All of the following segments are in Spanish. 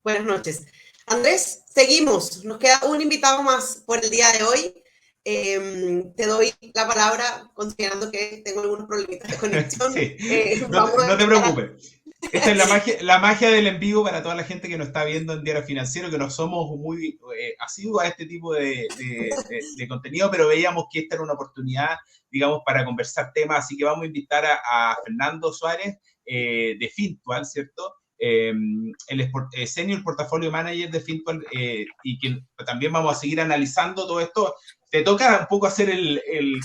Buenas noches. Andrés, seguimos. Nos queda un invitado más por el día de hoy. Te doy la palabra, considerando que tengo algunos problemitas de conexión. Sí, Vamos a no te empezar. preocupes. Esta es la magia del en vivo para toda la gente que nos está viendo en Diario Financiero, que no somos muy asiduos a este tipo de contenido, pero veíamos que esta era una oportunidad, digamos, para conversar temas, así que vamos a invitar a Fernando Suárez de Fintual, ¿cierto? Senior Portfolio Manager de Fintual, y que también vamos a seguir analizando todo esto. Te toca un poco hacer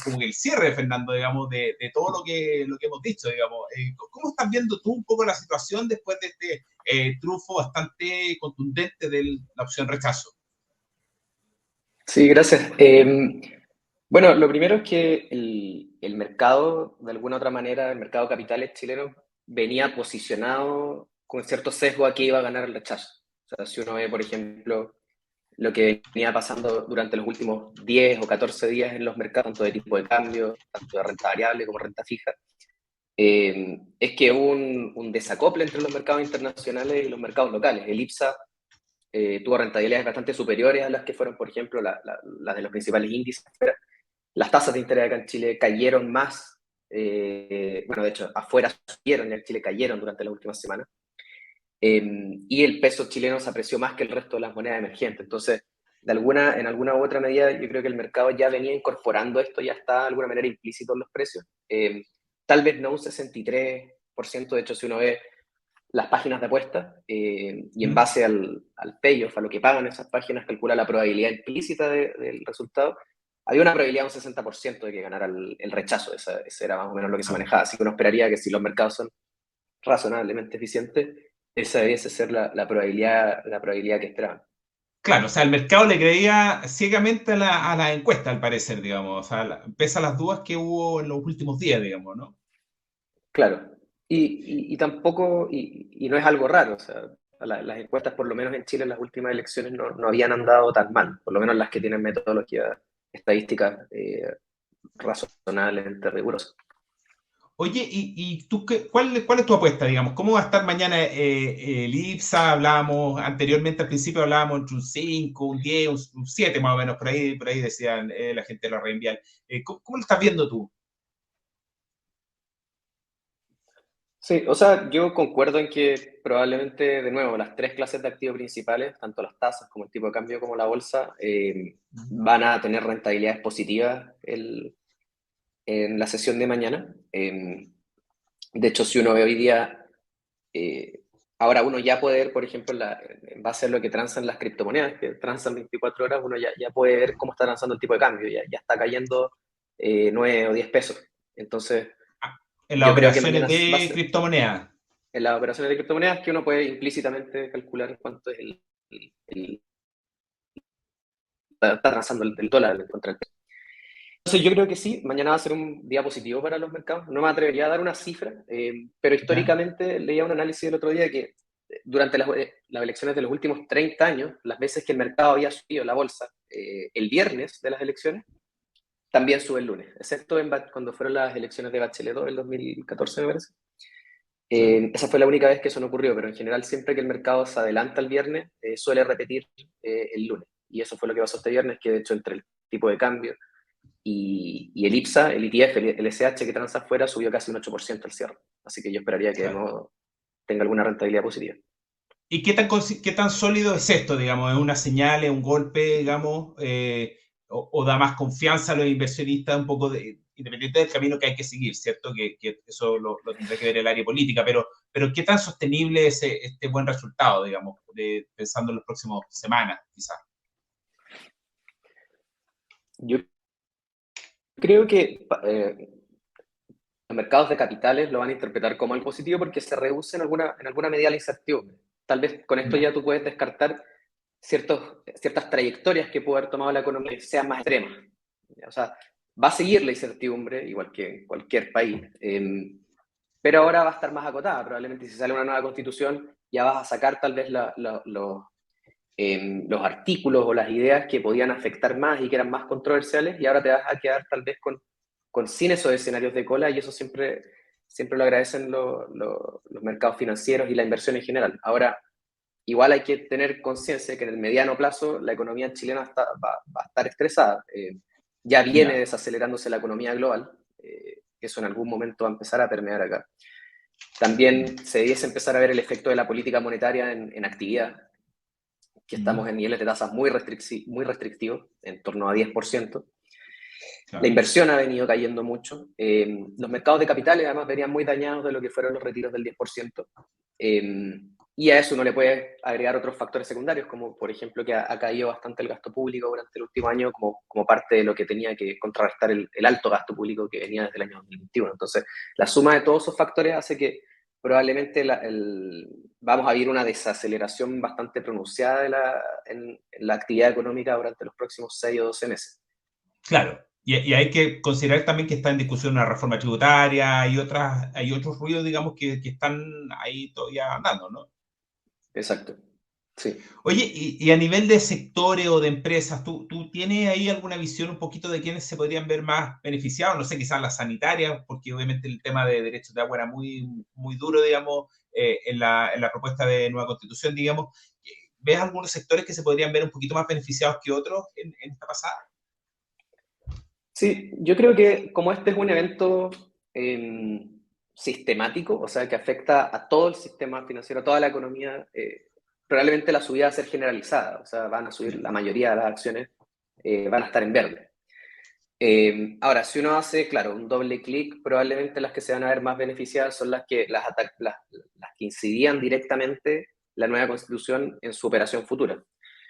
como el cierre, Fernando, digamos, de todo lo que hemos dicho, digamos. ¿Cómo estás viendo tú un poco la situación después de este triunfo bastante contundente de la opción rechazo? Sí, gracias. Bueno, lo primero es que el mercado, de alguna otra manera, el mercado de capitales chileno venía posicionado con cierto sesgo a que iba a ganar el rechazo. O sea, si uno ve, por ejemplo, lo que venía pasando durante los últimos 10 o 14 días en los mercados, tanto de tipo de cambio, tanto de renta variable como renta fija, es que hubo un desacople entre los mercados internacionales y los mercados locales. El IPSA tuvo rentabilidades bastante superiores a las que fueron, por ejemplo, las de los principales índices. Las tasas de interés acá en Chile cayeron más, bueno, de hecho, afuera subieron y en Chile cayeron durante las últimas semanas. Y el peso chileno se apreció más que el resto de las monedas emergentes. Entonces, en alguna u otra medida, yo creo que el mercado ya venía incorporando esto, ya está de alguna manera implícito en los precios. Tal vez no un 63%, de hecho, si uno ve las páginas de apuestas y en base al payoff, a lo que pagan esas páginas, calcula la probabilidad implícita del resultado. Había una probabilidad de un 60% de que ganara el rechazo, ese era más o menos lo que se manejaba. Así que uno esperaría que si los mercados son razonablemente eficientes, esa debiese ser la probabilidad que esperaban. Claro, o sea, el mercado le creía ciegamente a la encuesta, al parecer, digamos. O sea, pese a las dudas que hubo en los últimos días, digamos, ¿no? Claro, y tampoco, y no es algo raro, o sea, las encuestas, por lo menos en Chile, en las últimas elecciones no habían andado tan mal, por lo menos las que tienen metodología estadística razonablemente rigurosa. Oye, ¿y tú cuál es tu apuesta, digamos? ¿Cómo va a estar mañana el IPSA? Hablábamos anteriormente, al principio hablábamos entre un 5, un 10, un 7 más o menos, por ahí decían la gente de la Reinvial. ¿Cómo lo estás viendo tú? Sí, o sea, yo concuerdo en que probablemente, de nuevo, las tres clases de activos principales, tanto las tasas como el tipo de cambio como la bolsa, van a tener rentabilidades positivas en la sesión de mañana. De hecho, si uno ve hoy día, ahora uno ya puede ver, por ejemplo, en base a lo que transan las criptomonedas, que transan 24 horas, uno ya puede ver cómo está transando el tipo de cambio, ya está cayendo 9 o 10 pesos. Entonces, En las yo creo que operaciones mañana va a de ser, criptomonedas. en las operaciones de criptomonedas, que uno puede implícitamente calcular cuánto es está transando el dólar contra el peso. Entonces yo creo que sí, mañana va a ser un día positivo para los mercados. No me atrevería a dar una cifra, pero ¿Ya? históricamente leía un análisis el otro día que durante las elecciones de los últimos 30 años, las veces que el mercado había subido la bolsa el viernes de las elecciones, también sube el lunes, excepto cuando fueron las elecciones de Bachelet 2, el 2014 me parece. Sí. Esa fue la única vez que eso no ocurrió, pero en general siempre que el mercado se adelanta el viernes, suele repetir el lunes. Y eso fue lo que pasó este viernes, que de hecho entre el tipo de cambio y el IPSA, el ETF, el SH que transa afuera, subió casi un 8% al cierre. Así que yo esperaría que Claro. no tenga alguna rentabilidad positiva. ¿Y qué tan sólido es esto, digamos? ¿Es una señal, es un golpe, digamos? O da más confianza a los inversionistas un poco independiente del camino que hay que seguir, ¿cierto? Que eso lo tendrá que ver el área política, pero ¿qué tan sostenible es este buen resultado, digamos, pensando en las próximas semanas, quizás? Yo creo que los mercados de capitales lo van a interpretar como algo positivo porque se reduce en alguna medida la incertidumbre. Tal vez con esto Ya. ya tú puedes descartar ciertas trayectorias que puede haber tomado la economía que sean más extremas. O sea, va a seguir la incertidumbre, igual que en cualquier país, pero ahora va a estar más acotada. Probablemente si sale una nueva constitución ya vas a sacar tal vez los artículos o las ideas que podían afectar más y que eran más controversiales y ahora te vas a quedar tal vez sin esos escenarios de cola y eso siempre lo agradecen los mercados financieros y la inversión en general. Ahora, igual hay que tener conciencia que en el mediano plazo la economía chilena va a estar estresada. Ya viene desacelerándose la economía global, eso en algún momento va a empezar a permear acá. También se debiese empezar a ver el efecto de la política monetaria en actividad, que estamos en niveles de tasas muy restrictivos, en torno a 10%. La inversión ha venido cayendo mucho. Los mercados de capitales además venían muy dañados de lo que fueron los retiros del 10%. Y a eso uno le puede agregar otros factores secundarios, como por ejemplo que ha caído bastante el gasto público durante el último año como parte de lo que tenía que contrarrestar el alto gasto público que venía desde el año 2021. Entonces, la suma de todos esos factores hace que probablemente vamos a vivir una desaceleración bastante pronunciada en la actividad económica durante los próximos 6 o 12 meses. Claro. Y hay que considerar también que está en discusión una reforma tributaria y hay otros ruidos, digamos, que están ahí todavía andando, ¿no? Exacto, sí. Oye, y a nivel de sectores o de empresas, ¿tú tienes ahí alguna visión un poquito de quiénes se podrían ver más beneficiados? No sé, quizás las sanitarias, porque obviamente el tema de derechos de agua era muy, muy duro, digamos, en la propuesta de nueva constitución, digamos. ¿Ves algunos sectores que se podrían ver un poquito más beneficiados que otros en esta pasada? Sí, yo creo que como este es un evento sistemático, o sea, que afecta a todo el sistema financiero, a toda la economía, probablemente la subida va a ser generalizada, o sea, van a subir la mayoría de las acciones, van a estar en verde. Ahora, si uno hace, claro, un doble clic, probablemente las que se van a ver más beneficiadas son las que incidían directamente la nueva constitución en su operación futura.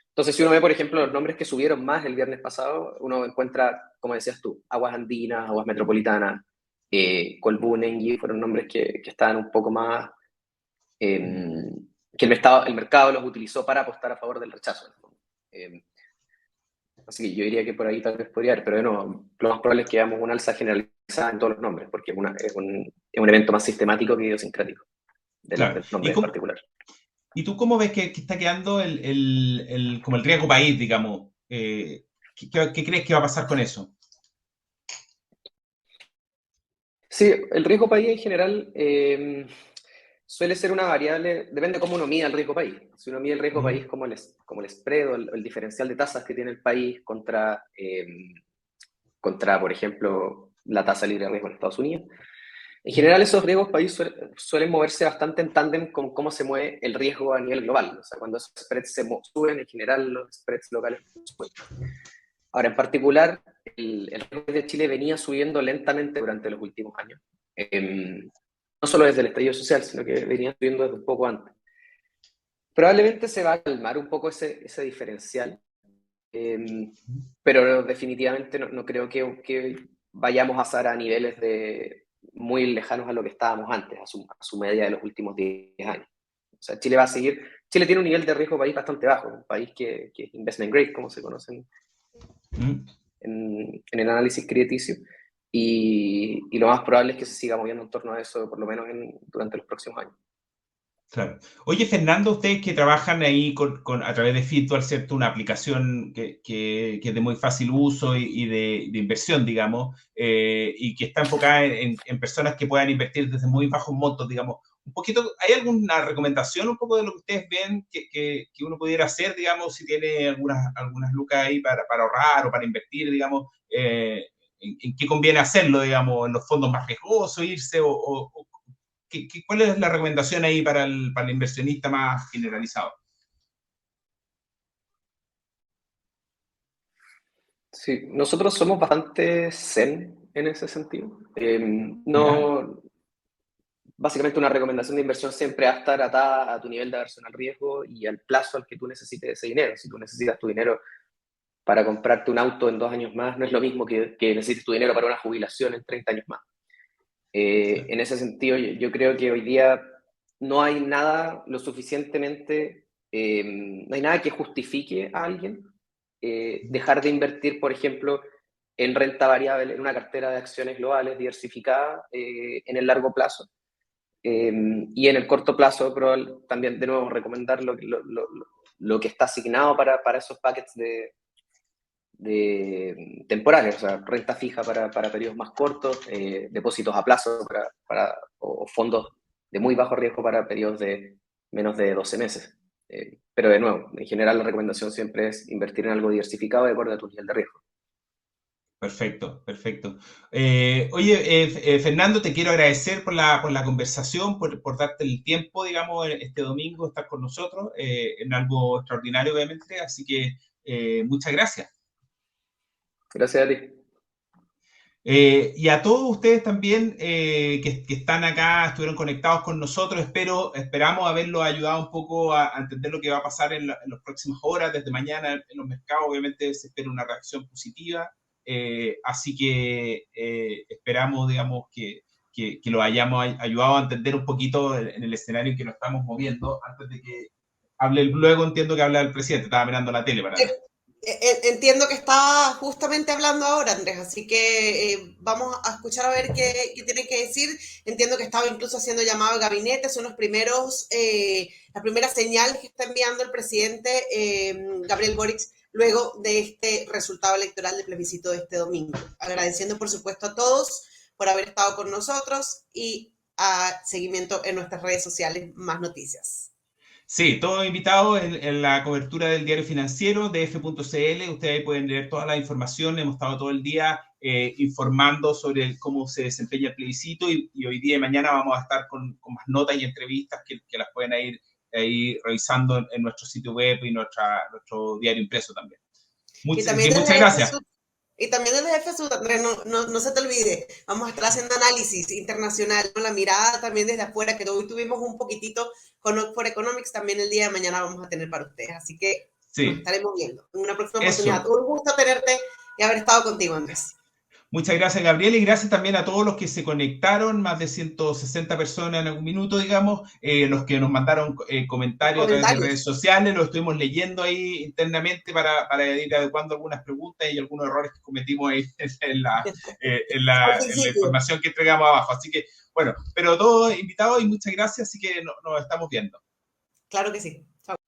Entonces, si uno ve, por ejemplo, los nombres que subieron más el viernes pasado, uno encuentra, como decías tú, Aguas Andinas, Aguas Metropolitanas, Colbún, Engie, fueron nombres que estaban un poco más, que el mercado los utilizó para apostar a favor del rechazo. Así que yo diría que por ahí tal vez podría haber, pero no, lo más probable es que veamos una alza generalizada en todos los nombres, porque es un evento más sistemático que idiosincrático del nombre en particular. ¿Y tú cómo ves que está quedando como el riesgo país, digamos? ¿Qué crees que va a pasar con eso? Sí, el riesgo país en general suele ser una variable, depende de cómo uno mide el riesgo país. Si uno mide el riesgo país como el spread o el diferencial de tasas que tiene el país contra, por ejemplo, la tasa libre de riesgo en Estados Unidos, en general esos riesgos país suelen moverse bastante en tándem con cómo se mueve el riesgo a nivel global. O sea, cuando esos spreads suben, en general los spreads locales suben. Ahora, en particular, el riesgo de Chile venía subiendo lentamente durante los últimos años. No solo desde el estallido social, sino que venía subiendo desde un poco antes. Probablemente se va a calmar un poco ese diferencial, pero definitivamente no creo que vayamos a estar a niveles muy lejanos a lo que estábamos antes, a su media de los últimos 10 años. O sea, Chile tiene un nivel de riesgo país bastante bajo, un país que es investment grade, como se conocen en el análisis crediticio, y lo más probable es que se siga moviendo en torno a eso, por lo menos durante los próximos años. Claro. Oye, Fernando, ustedes que trabajan ahí a través de Fitwal, ¿cierto? Una aplicación que es de muy fácil uso y de inversión, digamos, y que está enfocada en personas que puedan invertir desde muy bajos montos, digamos. Un poquito, ¿hay alguna recomendación un poco de lo que ustedes ven que uno pudiera hacer, digamos, si tiene algunas lucas ahí para ahorrar o para invertir, digamos, en qué conviene hacerlo, digamos, en los fondos más riesgosos, irse ¿cuál es la recomendación ahí para el inversionista más generalizado? Sí, nosotros somos bastante zen en ese sentido. Básicamente una recomendación de inversión siempre va a estar atada a tu nivel de aversión al riesgo y al plazo al que tú necesites ese dinero. Si tú necesitas tu dinero para comprarte un auto en 2 años más, no es lo mismo que necesites tu dinero para una jubilación en 30 años más. En ese sentido, yo creo que hoy día no hay nada lo suficientemente, no hay nada que justifique a alguien dejar de invertir, por ejemplo, en renta variable, en una cartera de acciones globales diversificada en el largo plazo. Y en el corto plazo, también de nuevo recomendar lo que está asignado para esos paquetes de temporales, o sea, renta fija para periodos más cortos, depósitos a plazo o fondos de muy bajo riesgo para periodos de menos de 12 meses. Pero de nuevo, en general la recomendación siempre es invertir en algo diversificado de acuerdo a tu nivel de riesgo. Perfecto, perfecto. Oye, Fernando, te quiero agradecer por la conversación, por darte el tiempo, digamos, este domingo, estar con nosotros, en algo extraordinario, obviamente, así que muchas gracias. Gracias a ti. Y a todos ustedes también que están acá, estuvieron conectados con nosotros, esperamos haberlos ayudado un poco a entender lo que va a pasar en las próximas horas, desde mañana en los mercados. Obviamente se espera una reacción positiva, así que esperamos, digamos, que lo hayamos ayudado a entender un poquito en el escenario en que nos estamos moviendo. Antes de que hable, luego entiendo que habla el presidente, estaba mirando la tele para ver. Entiendo que estaba justamente hablando ahora, Andrés, así que vamos a escuchar a ver qué tiene que decir. Entiendo que estaba incluso haciendo llamado al gabinete, son las primeras señales que está enviando el presidente Gabriel Boric luego de este resultado electoral de plebiscito de este domingo. Agradeciendo, por supuesto, a todos por haber estado con nosotros y a seguimiento en nuestras redes sociales, más noticias. Sí, todos invitados en la cobertura del diario financiero de F.cl. Ustedes ahí pueden leer toda la información. Hemos estado todo el día informando sobre cómo se desempeña el plebiscito y hoy día y mañana vamos a estar con más notas y entrevistas que las pueden ir ahí revisando en nuestro sitio web y nuestro diario impreso también. Muchas gracias. Y también desde FSU, Andrés, no se te olvide, vamos a estar haciendo análisis internacional, con la mirada también desde afuera, que hoy tuvimos un poquitito con Oxford Economics, también el día de mañana vamos a tener para ustedes, así que nos estaremos viendo en una próxima oportunidad. Un gusto tenerte y haber estado contigo, Andrés. Muchas gracias, Gabriel, y gracias también a todos los que se conectaron, más de 160 personas en algún minuto, digamos, los que nos mandaron comentarios a través de redes sociales, lo estuvimos leyendo ahí internamente para ir adecuando algunas preguntas y algunos errores que cometimos ahí en la información que entregamos abajo. Así que, bueno, pero todos invitados y muchas gracias, así que nos estamos viendo. Claro que sí. Chao.